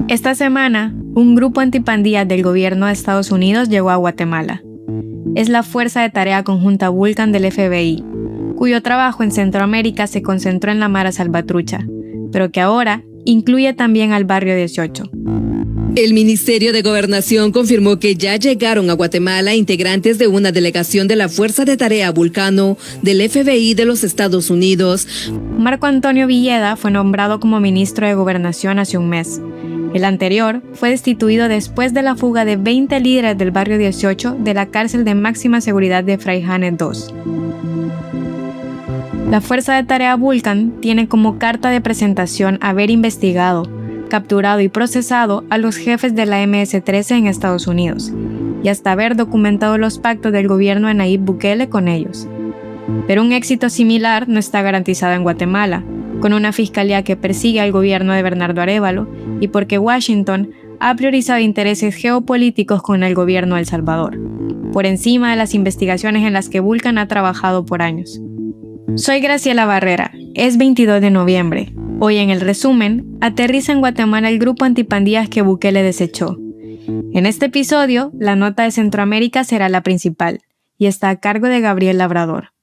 Esta semana, un grupo antipandillas del gobierno de Estados Unidos llegó a Guatemala. Es la Fuerza de Tarea Conjunta Vulcan del FBI, cuyo trabajo en Centroamérica se concentró en la Mara Salvatrucha, pero que ahora incluye también al Barrio 18. El Ministerio de Gobernación confirmó que ya llegaron a Guatemala integrantes de una delegación de la Fuerza de Tarea Vulcano del FBI de los Estados Unidos. Marco Antonio Villeda fue nombrado como ministro de Gobernación hace un mes. El anterior fue destituido después de la fuga de 20 líderes del Barrio 18 de la cárcel de máxima seguridad de Fraijanes II. La Fuerza de Tarea Vulcan tiene como carta de presentación haber investigado, capturado y procesado a los jefes de la MS-13 en Estados Unidos, y hasta haber documentado los pactos del gobierno de Nayib Bukele con ellos. Pero un éxito similar no está garantizado en Guatemala, con una fiscalía que persigue al gobierno de Bernardo Arévalo y porque Washington ha priorizado intereses geopolíticos con el gobierno de El Salvador, por encima de las investigaciones en las que Vulcan ha trabajado por años. Soy Graciela Barrera, es 22 de noviembre. Hoy en el resumen, aterriza en Guatemala el grupo antipandillas que Bukele desechó. En este episodio, la nota de Centroamérica será la principal, y está a cargo de Gabriel Labrador.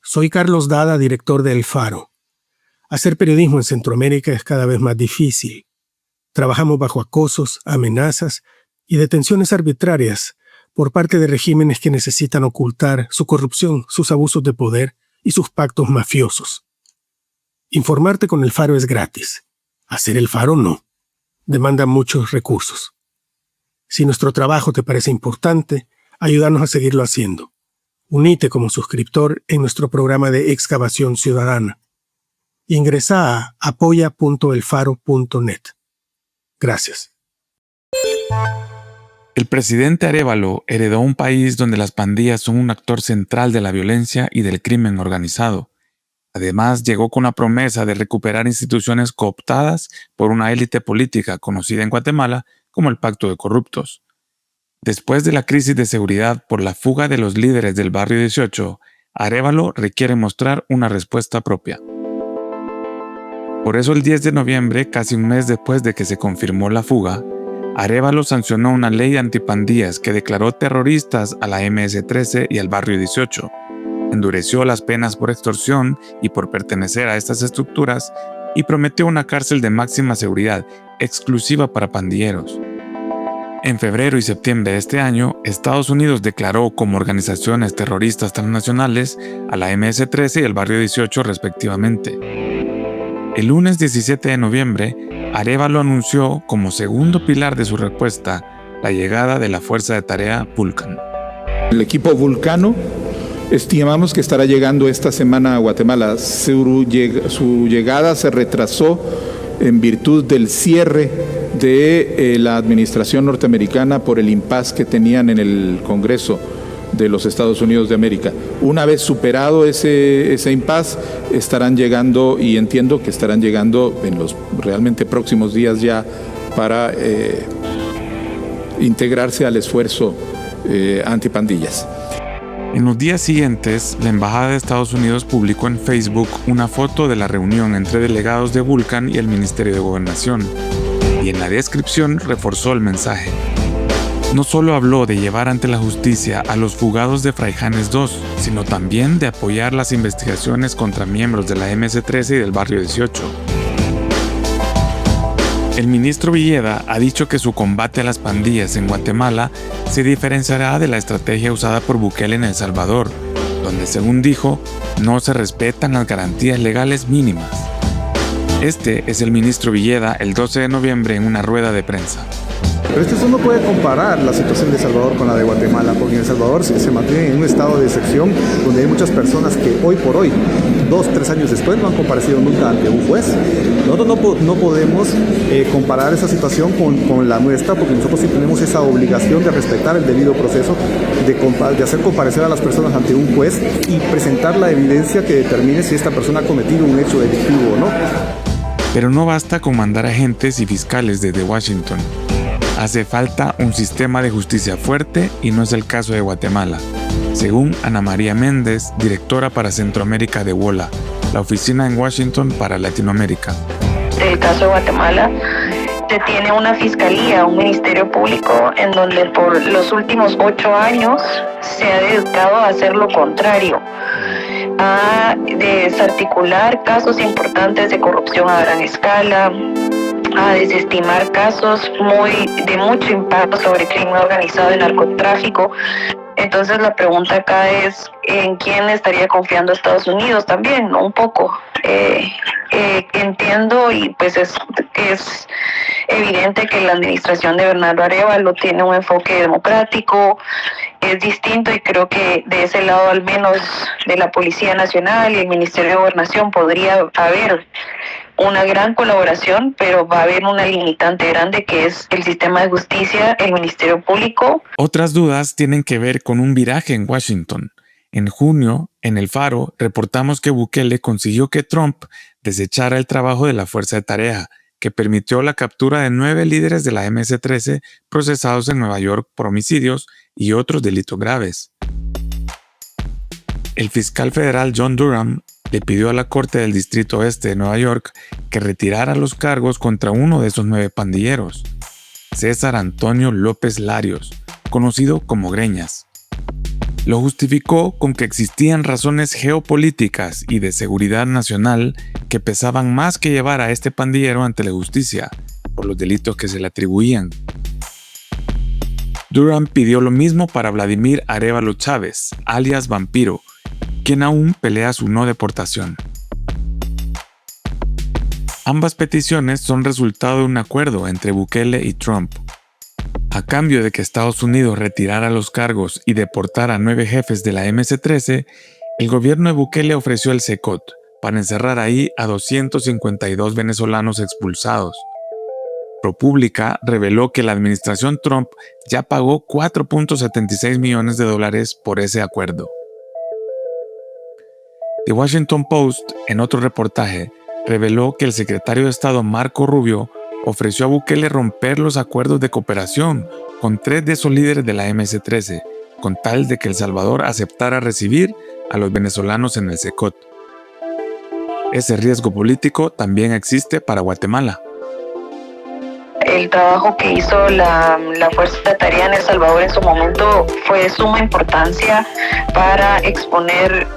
Soy Carlos Dada, director de El Faro. Hacer periodismo en Centroamérica es cada vez más difícil. Trabajamos bajo acosos, amenazas y detenciones arbitrarias por parte de regímenes que necesitan ocultar su corrupción, sus abusos de poder y sus pactos mafiosos. Informarte con El Faro es gratis. Hacer El Faro no. Demanda muchos recursos. Si nuestro trabajo te parece importante, ayúdanos a seguirlo haciendo. Unite como suscriptor en nuestro programa de excavación ciudadana. Ingresa a apoya.elfaro.net. Gracias. El presidente Arévalo heredó un país donde las pandillas son un actor central de la violencia y del crimen organizado. Además, llegó con la promesa de recuperar instituciones cooptadas por una élite política conocida en Guatemala como el Pacto de Corruptos. Después de la crisis de seguridad por la fuga de los líderes del Barrio 18, Arévalo requiere mostrar una respuesta propia. Por eso el 10 de noviembre, casi un mes después de que se confirmó la fuga, Arévalo sancionó una ley antipandillas que declaró terroristas a la MS-13 y al Barrio 18, endureció las penas por extorsión y por pertenecer a estas estructuras y prometió una cárcel de máxima seguridad exclusiva para pandilleros. En febrero y septiembre de este año, Estados Unidos declaró como organizaciones terroristas transnacionales a la MS-13 y el Barrio 18 respectivamente. El lunes 17 de noviembre, Arévalo anunció como segundo pilar de su respuesta la llegada de la Fuerza de Tarea Vulcan. El equipo Vulcano estimamos que estará llegando esta semana a Guatemala. Su llegada se retrasó en virtud del cierre de la administración norteamericana por el impasse que tenían en el Congreso de los Estados Unidos de América. Una vez superado ese impasse, estarán llegando, y entiendo que estarán llegando en los realmente próximos días ya para integrarse al esfuerzo antipandillas. En los días siguientes, la Embajada de Estados Unidos publicó en Facebook una foto de la reunión entre delegados de Vulcan y el Ministerio de Gobernación, y en la descripción reforzó el mensaje. No solo habló de llevar ante la justicia a los fugados de Fraijanes II, sino también de apoyar las investigaciones contra miembros de la MS-13 y del Barrio 18. El ministro Villeda ha dicho que su combate a las pandillas en Guatemala se diferenciará de la estrategia usada por Bukele en El Salvador, donde, según dijo, no se respetan las garantías legales mínimas. Este es el ministro Villeda el 12 de noviembre en una rueda de prensa. Pero es que eso no puede comparar la situación de El Salvador con la de Guatemala, porque en El Salvador se mantiene en un estado de excepción donde hay muchas personas que hoy por hoy, 2-3 años después, no han comparecido nunca ante un juez. Nosotros no podemos comparar esa situación con la nuestra, porque nosotros sí tenemos esa obligación de respetar el debido proceso, de hacer comparecer a las personas ante un juez y presentar la evidencia que determine si esta persona ha cometido un hecho delictivo o no. Pero no basta con mandar agentes y fiscales desde Washington. Hace falta un sistema de justicia fuerte y no es el caso de Guatemala, según Ana María Méndez, directora para Centroamérica de WOLA, la oficina en Washington para Latinoamérica. El caso de Guatemala se tiene una fiscalía, un ministerio público en donde por los últimos 8 años se ha dedicado a hacer lo contrario, a desarticular casos importantes de corrupción a gran escala, a desestimar casos de mucho impacto sobre crimen organizado y narcotráfico. Entonces la pregunta acá es ¿en quién estaría confiando Estados Unidos también? ¿No? Un poco. Entiendo y pues es evidente que la administración de Bernardo Arévalo tiene un enfoque democrático, es distinto y creo que de ese lado al menos de la Policía Nacional y el Ministerio de Gobernación podría haber una gran colaboración, pero va a haber una limitante grande que es el sistema de justicia, el Ministerio Público. Otras dudas tienen que ver con un viraje en Washington. En junio, en El Faro, reportamos que Bukele consiguió que Trump desechara el trabajo de la Fuerza de Tarea, que permitió la captura de 9 líderes de la MS-13 procesados en Nueva York por homicidios y otros delitos graves. El fiscal federal John Durham le pidió a la Corte del Distrito Oeste de Nueva York que retirara los cargos contra uno de esos 9 pandilleros, César Antonio López Larios, conocido como Greñas. Lo justificó con que existían razones geopolíticas y de seguridad nacional que pesaban más que llevar a este pandillero ante la justicia por los delitos que se le atribuían. Durham pidió lo mismo para Vladimir Arévalo Chávez, alias Vampiro, quien aún pelea su no deportación. Ambas peticiones son resultado de un acuerdo entre Bukele y Trump. A cambio de que Estados Unidos retirara los cargos y deportara a 9 jefes de la MS-13, el gobierno de Bukele ofreció el SECOT para encerrar ahí a 252 venezolanos expulsados. ProPublica reveló que la administración Trump ya pagó $4.76 millones por ese acuerdo. The Washington Post, en otro reportaje, reveló que el secretario de Estado Marco Rubio ofreció a Bukele romper los acuerdos de cooperación con 3 de esos líderes de la MS-13, con tal de que El Salvador aceptara recibir a los venezolanos en el SECOT. Ese riesgo político también existe para Guatemala. El trabajo que hizo la Fuerza de Tarea en El Salvador en su momento fue de suma importancia para exponer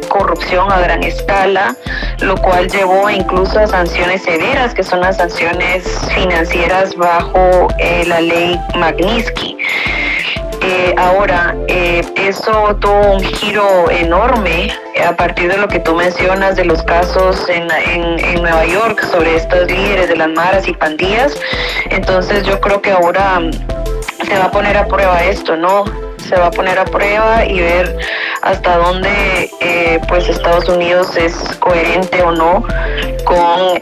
corrupción a gran escala, lo cual llevó incluso a sanciones severas, que son las sanciones financieras bajo la ley Magnitsky. Ahora, eso tuvo un giro enorme a partir de lo que tú mencionas de los casos en Nueva York sobre estos líderes de las maras y pandillas. Entonces yo creo que ahora se va a poner a prueba esto, ¿no? Se va a poner a prueba y ver hasta dónde pues Estados Unidos es coherente o no con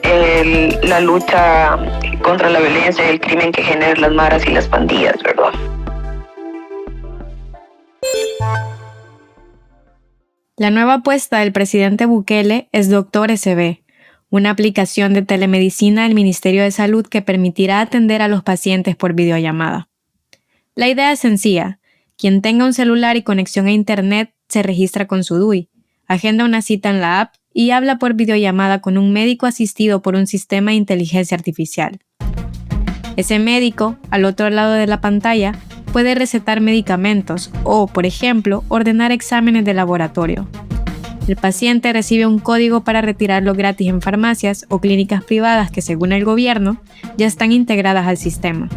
la lucha contra la violencia y el crimen que generan las maras y las pandillas, ¿verdad? La nueva apuesta del presidente Bukele es Doctor SB, una aplicación de telemedicina del Ministerio de Salud que permitirá atender a los pacientes por videollamada. La idea es sencilla. Quien tenga un celular y conexión a Internet se registra con su DUI, agenda una cita en la app y habla por videollamada con un médico asistido por un sistema de inteligencia artificial. Ese médico, al otro lado de la pantalla, puede recetar medicamentos o, por ejemplo, ordenar exámenes de laboratorio. El paciente recibe un código para retirarlo gratis en farmacias o clínicas privadas que, según el gobierno, ya están integradas al sistema.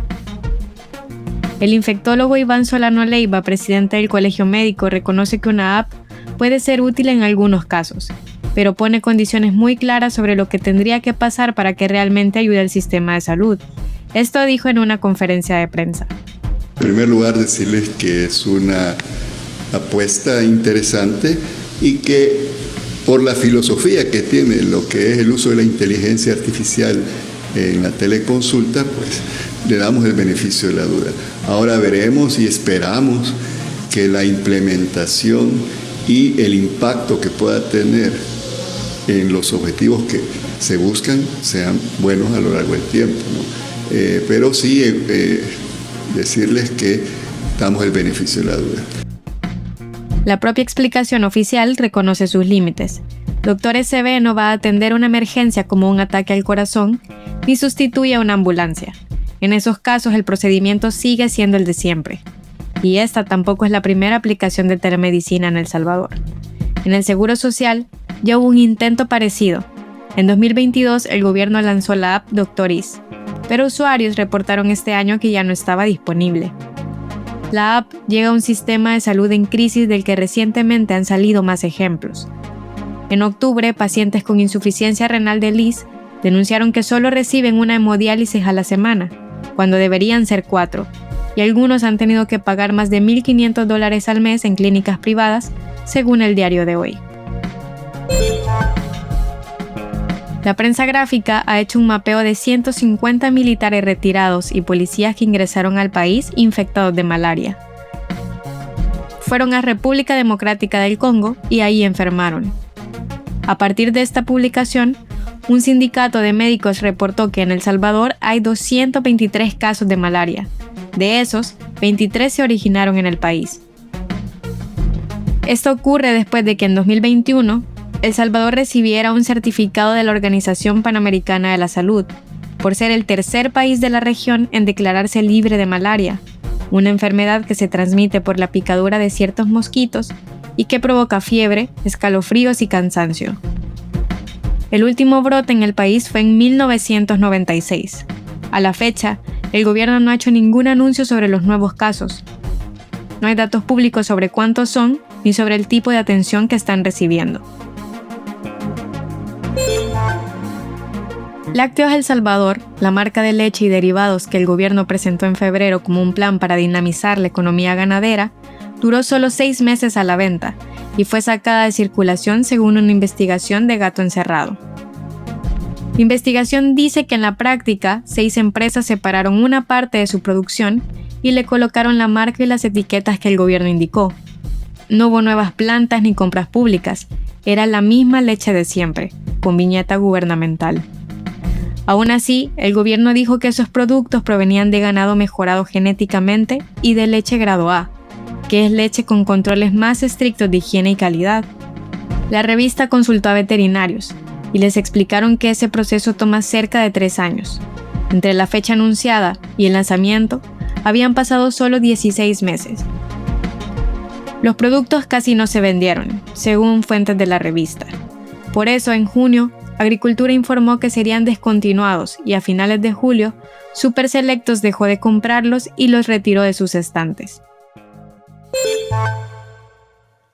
El infectólogo Iván Solano Leiva, presidente del Colegio Médico, reconoce que una app puede ser útil en algunos casos, pero pone condiciones muy claras sobre lo que tendría que pasar para que realmente ayude al sistema de salud. Esto dijo en una conferencia de prensa. En primer lugar, decirles que es una apuesta interesante y que por la filosofía que tiene lo que es el uso de la inteligencia artificial en la teleconsulta, pues le damos el beneficio de la duda. Ahora veremos y esperamos que la implementación y el impacto que pueda tener en los objetivos que se buscan sean buenos a lo largo del tiempo, ¿no? Pero sí decirles que damos el beneficio de la duda. La propia explicación oficial reconoce sus límites. Dr. SB no va a atender una emergencia como un ataque al corazón, ni sustituye a una ambulancia. En esos casos el procedimiento sigue siendo el de siempre. Y esta tampoco es la primera aplicación de telemedicina en El Salvador. En el Seguro Social ya hubo un intento parecido. En 2022 el gobierno lanzó la app Doctoris, pero usuarios reportaron este año que ya no estaba disponible. La app llega a un sistema de salud en crisis del que recientemente han salido más ejemplos. En octubre, pacientes con insuficiencia renal de Lis denunciaron que solo reciben una hemodiálisis a la semana, cuando deberían ser 4, y algunos han tenido que pagar más de $1,500 al mes en clínicas privadas, según el Diario de Hoy. La prensa gráfica ha hecho un mapeo de 150 militares retirados y policías que ingresaron al país infectados de malaria. Fueron a República Democrática del Congo y ahí enfermaron. A partir de esta publicación, un sindicato de médicos reportó que en El Salvador hay 223 casos de malaria. De esos, 23 se originaron en el país. Esto ocurre después de que en 2021, El Salvador recibiera un certificado de la Organización Panamericana de la Salud, por ser el tercer país de la región en declararse libre de malaria, una enfermedad que se transmite por la picadura de ciertos mosquitos y que provoca fiebre, escalofríos y cansancio. El último brote en el país fue en 1996. A la fecha, el gobierno no ha hecho ningún anuncio sobre los nuevos casos. No hay datos públicos sobre cuántos son ni sobre el tipo de atención que están recibiendo. Lácteos El Salvador, la marca de leche y derivados que el gobierno presentó en febrero como un plan para dinamizar la economía ganadera, duró solo 6 meses a la venta y fue sacada de circulación según una investigación de Gato Encerrado. La investigación dice que en la práctica, 6 empresas separaron una parte de su producción y le colocaron la marca y las etiquetas que el gobierno indicó. No hubo nuevas plantas ni compras públicas, era la misma leche de siempre, con viñeta gubernamental. Aún así, el gobierno dijo que esos productos provenían de ganado mejorado genéticamente y de leche grado A, que es leche con controles más estrictos de higiene y calidad. La revista consultó a veterinarios y les explicaron que ese proceso toma cerca de 3 años. Entre la fecha anunciada y el lanzamiento, habían pasado solo 16 meses. Los productos casi no se vendieron, según fuentes de la revista. Por eso, en junio, Agricultura informó que serían descontinuados y a finales de julio, Super Selectos dejó de comprarlos y los retiró de sus estantes.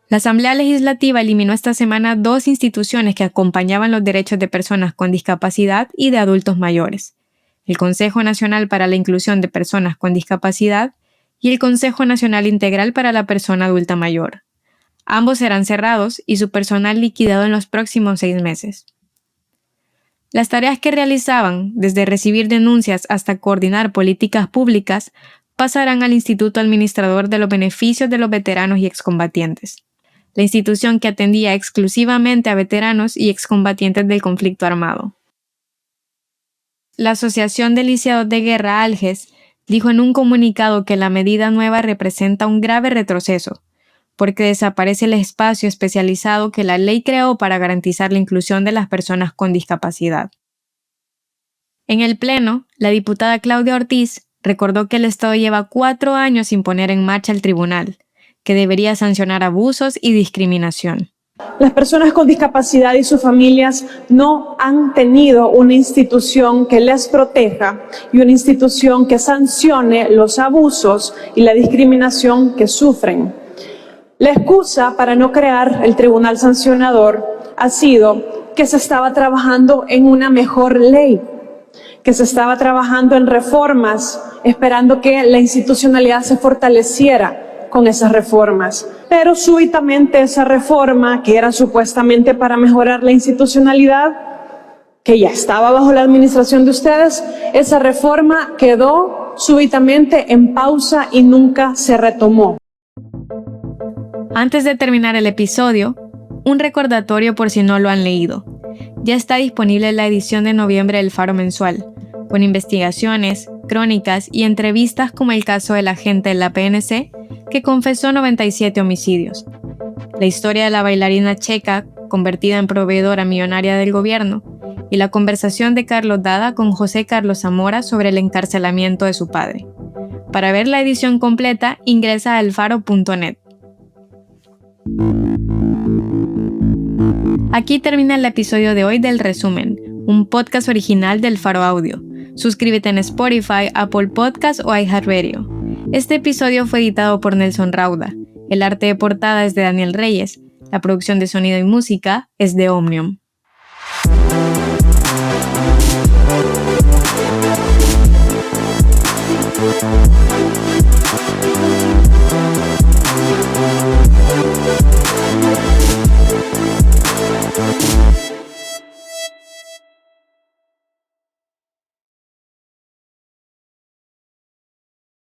La Asamblea Legislativa eliminó esta semana 2 instituciones que acompañaban los derechos de personas con discapacidad y de adultos mayores: el Consejo Nacional para la Inclusión de Personas con Discapacidad y el Consejo Nacional Integral para la Persona Adulta Mayor. Ambos serán cerrados y su personal liquidado en los próximos 6 meses. Las tareas que realizaban, desde recibir denuncias hasta coordinar políticas públicas, pasarán al Instituto Administrador de los Beneficios de los Veteranos y Excombatientes, la institución que atendía exclusivamente a veteranos y excombatientes del conflicto armado. La Asociación de Lisiados de Guerra ALGES dijo en un comunicado que la medida nueva representa un grave retroceso, porque desaparece el espacio especializado que la ley creó para garantizar la inclusión de las personas con discapacidad. En el Pleno, la diputada Claudia Ortiz recordó que el Estado lleva 4 años sin poner en marcha el tribunal, que debería sancionar abusos y discriminación. Las personas con discapacidad y sus familias no han tenido una institución que les proteja y una institución que sancione los abusos y la discriminación que sufren. La excusa para no crear el tribunal sancionador ha sido que se estaba trabajando en una mejor ley, que se estaba trabajando en reformas, esperando que la institucionalidad se fortaleciera con esas reformas. Pero súbitamente esa reforma, que era supuestamente para mejorar la institucionalidad, que ya estaba bajo la administración de ustedes, esa reforma quedó súbitamente en pausa y nunca se retomó. Antes de terminar el episodio, un recordatorio por si no lo han leído. ya está disponible la edición de noviembre del Faro Mensual, con investigaciones, crónicas y entrevistas como el caso del agente de la PNC que confesó 97 homicidios, la historia de la bailarina checa convertida en proveedora millonaria del gobierno y la conversación de Carlos Dada con José Carlos Zamora sobre el encarcelamiento de su padre. Para ver la edición completa, ingresa a elfaro.net. Aquí termina el episodio de hoy del Resumen, un podcast original del Faro Audio. Suscríbete en Spotify, Apple Podcasts o iHeartRadio. Este episodio fue editado por Nelson Rauda. El arte de portada es de Daniel Reyes. La producción de sonido y música es de Omnium.